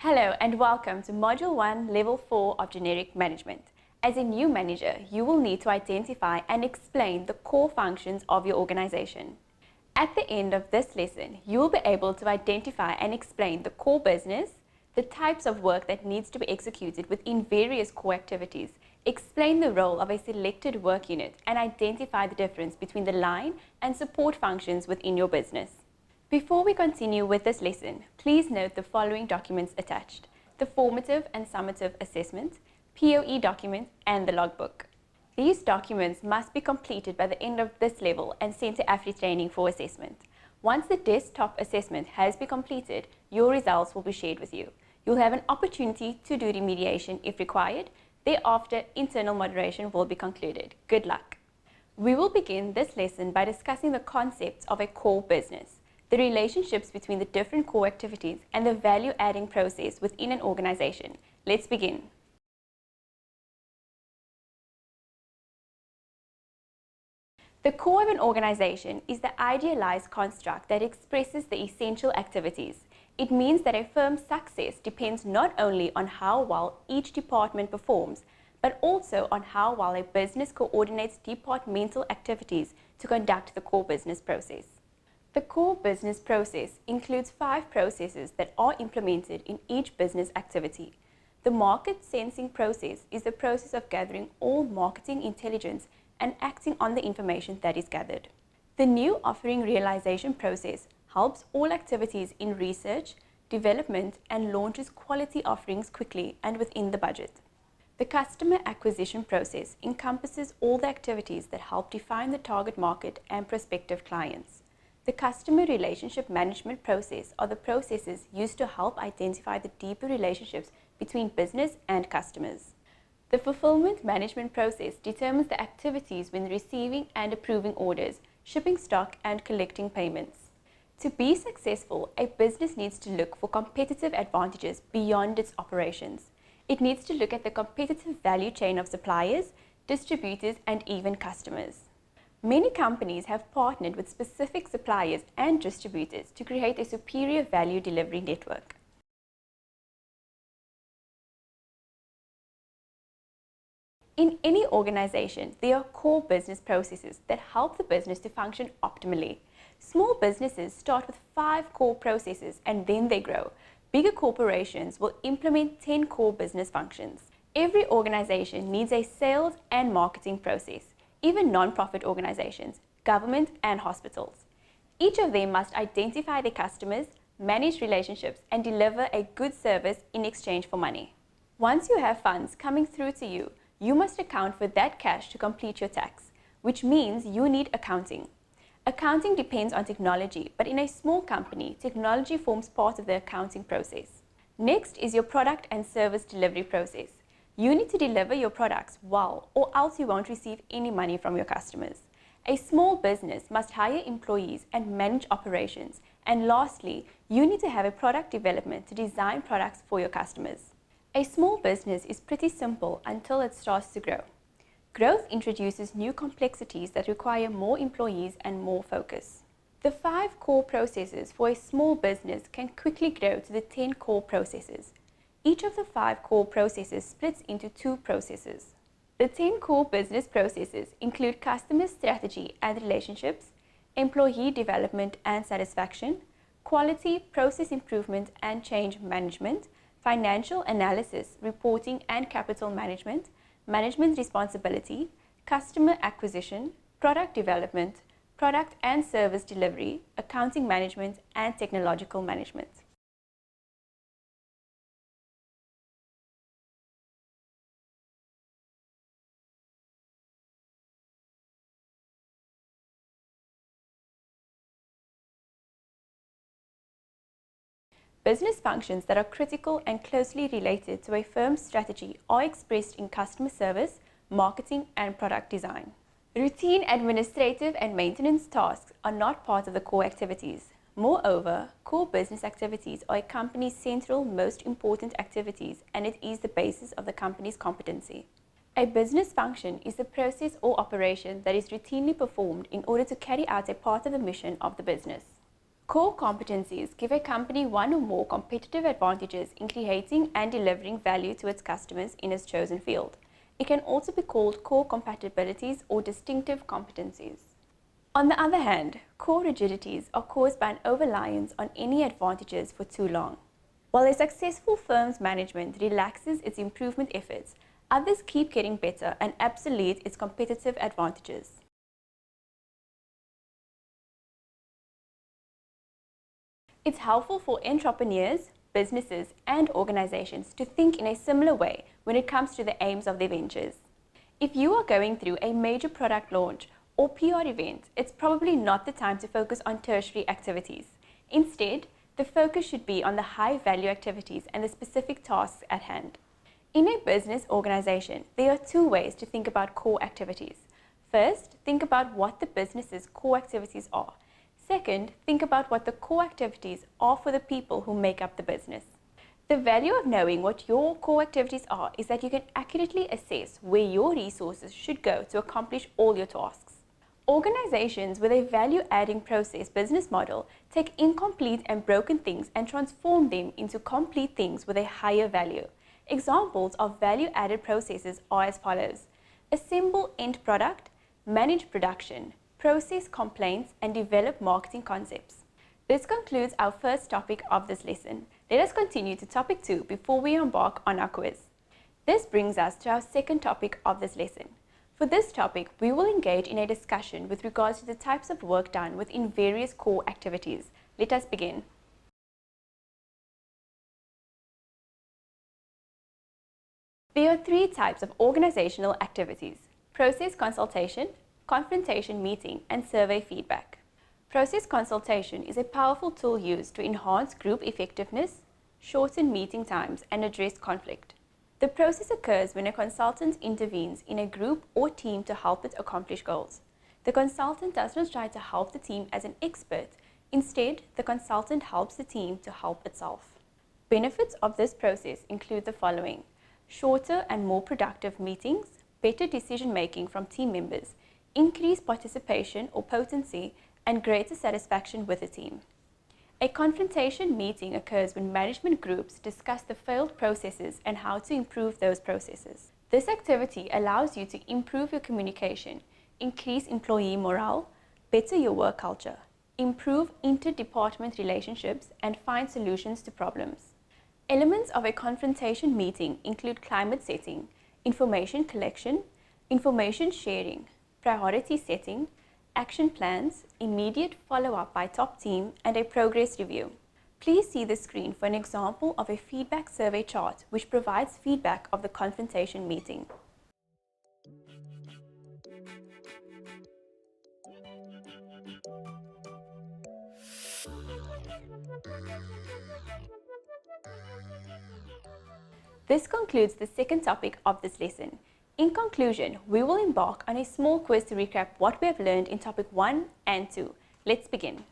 Hello and welcome to Module 1, Level 4 of Generic Management. As a new manager, you will need to identify and explain the core functions of your organization. At the end of this lesson, you will be able to identify and explain the core business, the types of work that needs to be executed within various core activities, explain the role of a selected work unit, and identify the difference between the line and support functions within your business. Before we continue with this lesson, please note the following documents attached: the formative and summative assessment, POE document, and the logbook. These documents must be completed by the end of this level and sent to AfriTraining for assessment. Once the desktop assessment has been completed, your results will be shared with you. You'll have an opportunity to do remediation if required. Thereafter, internal moderation will be concluded. Good luck. We will begin this lesson by discussing the concepts of a core business, the relationships between the different core activities, and the value-adding process within an organization. Let's begin. The core of an organization is the idealized construct that expresses the essential activities. It means that a firm's success depends not only on how well each department performs, but also on how well a business coordinates departmental activities to conduct the core business process. The core business process includes 5 processes that are implemented in each business activity. The market sensing process is the process of gathering all marketing intelligence and acting on the information that is gathered. The new offering realization process helps all activities in research, development, and launches quality offerings quickly and within the budget. The customer acquisition process encompasses all the activities that help define the target market and prospective clients. The customer relationship management process are the processes used to help identify the deeper relationships between business and customers. The fulfillment management process determines the activities when receiving and approving orders, shipping stock, and collecting payments. To be successful, a business needs to look for competitive advantages beyond its operations. It needs to look at the competitive value chain of suppliers, distributors, and even customers. Many companies have partnered with specific suppliers and distributors to create a superior value delivery network. In any organization, there are core business processes that help the business to function optimally. Small businesses start with 5 core processes and then they grow. Bigger corporations will implement 10 core business functions. Every organization needs a sales and marketing process. Even non-profit organizations, government, and hospitals. Each of them must identify their customers, manage relationships, and deliver a good service in exchange for money. Once you have funds coming through to you, you must account for that cash to complete your tax, which means you need accounting. Accounting depends on technology, but in a small company, technology forms part of the accounting process. Next is your product and service delivery process. You need to deliver your products well, or else you won't receive any money from your customers. A small business must hire employees and manage operations. And lastly, you need to have a product development to design products for your customers. A small business is pretty simple until it starts to grow. Growth introduces new complexities that require more employees and more focus. The 5 core processes for a small business can quickly grow to the 10 core processes. Each of the 5 core processes splits into 2 processes. The 10 core business processes include customer strategy and relationships, employee development and satisfaction, quality, process improvement and change management, financial analysis, reporting and capital management, management responsibility, customer acquisition, product development, product and service delivery, accounting management, and technological management. Business functions that are critical and closely related to a firm's strategy are expressed in customer service, marketing, and product design. Routine administrative and maintenance tasks are not part of the core activities. Moreover, core business activities are a company's central, most important activities, and it is the basis of the company's competency. A business function is the process or operation that is routinely performed in order to carry out a part of the mission of the business. Core competencies give a company one or more competitive advantages in creating and delivering value to its customers in its chosen field. It can also be called core compatibilities or distinctive competencies. On the other hand, core rigidities are caused by an over-reliance on any advantages for too long. While a successful firm's management relaxes its improvement efforts, others keep getting better and obsolete its competitive advantages. It's helpful for entrepreneurs, businesses, and organizations to think in a similar way when it comes to the aims of their ventures. If you are going through a major product launch or PR event, it's probably not the time to focus on tertiary activities. Instead, the focus should be on the high-value activities and the specific tasks at hand. In a business organization, there are two ways to think about core activities. First, think about what the business's core activities are. Second, think about what the core activities are for the people who make up the business. The value of knowing what your core activities are is that you can accurately assess where your resources should go to accomplish all your tasks. Organizations with a value-adding process business model take incomplete and broken things and transform them into complete things with a higher value. Examples of value-added processes are as follows: assemble end product, manage production, process complaints, and develop marketing concepts. This concludes our first topic of this lesson. Let us continue to topic 2 before we embark on our quiz. This brings us to our second topic of this lesson. For this topic, we will engage in a discussion with regards to the types of work done within various core activities. Let us begin. There are 3 types of organizational activities: process consultation, confrontation meeting, and survey feedback. Process consultation is a powerful tool used to enhance group effectiveness, shorten meeting times, and address conflict. The process occurs when a consultant intervenes in a group or team to help it accomplish goals. The consultant does not try to help the team as an expert. Instead, the consultant helps the team to help itself. Benefits of this process include the following: shorter and more productive meetings, better decision-making from team members, increased participation or potency, and greater satisfaction with the team. A confrontation meeting occurs when management groups discuss the failed processes and how to improve those processes. This activity allows you to improve your communication, increase employee morale, better your work culture, improve inter-department relationships, and find solutions to problems. Elements of a confrontation meeting include climate setting, information collection, information sharing, priority setting, action plans, immediate follow-up by top team, and a progress review. Please see the screen for an example of a feedback survey chart which provides feedback of the confrontation meeting. This concludes the second topic of this lesson. In conclusion, we will embark on a small quiz to recap what we have learned in topic 1 and 2. Let's begin.